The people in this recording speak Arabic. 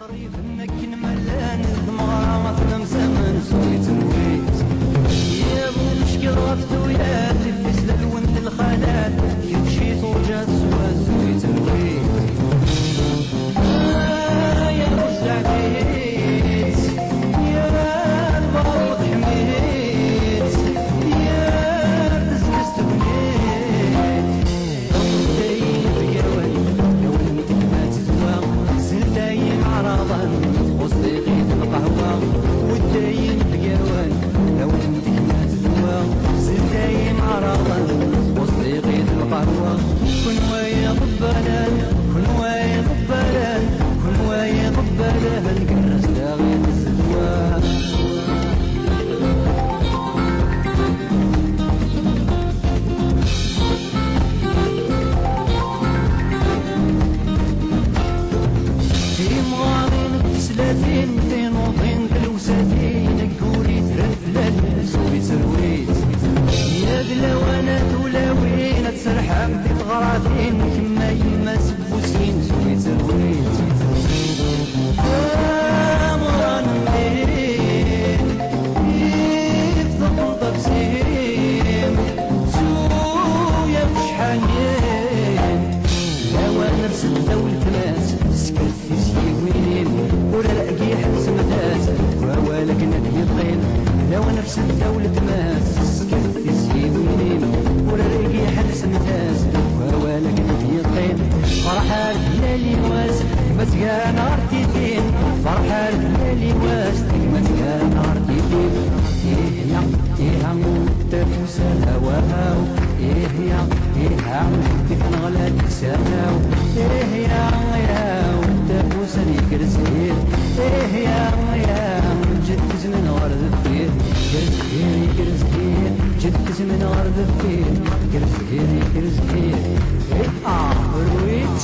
قريب انك ملان ثمرة تنمسمن سويت مويت يا ابو مشكل غفتويات في سلال وانت الخالات يمشي طوجات سوا سويت مويت يا ابو السعديت يا البارود حميت يا تزكست بنيت غمتين بقواني لو انت ما تزوى سلتين عراضا وصديقي في القهوة والدايم بقوان لو انت ما تزوى سلتين عراضا وصديقي في القهوة كن ويا ضبالان كن ويا ضبالان كن ويا ضبالان كرس داغي الزدوان سلاتين فين وطين دلوساتين قولي ترفلل سوي سرويت يا دلوانات ولاوين تسرحم في الغراثين كما يما سبوسين سوي سرويت مران الليل يفضل طبسيم سويا بشحانين لوا نفس الدولة ناس سكت في سيوين ولا لاقي حبس مداس ووالك نبي الطين لو نفس الدولة ماس سكت في سيوين ولا لاقي حبس مداس ووالك نبي الطين فرحان ليالي واس مزقان ارتيتين فرحان ليالي واس مزقان ارتيتين ايه يا ايه عم تفوس الهواء ايه يا ايه عم تكنغلى تساناو ايه يا تفوس الكرسي ايه يا جد من ورد الفيل كرسي جد من ورد الفيل كرسي رويت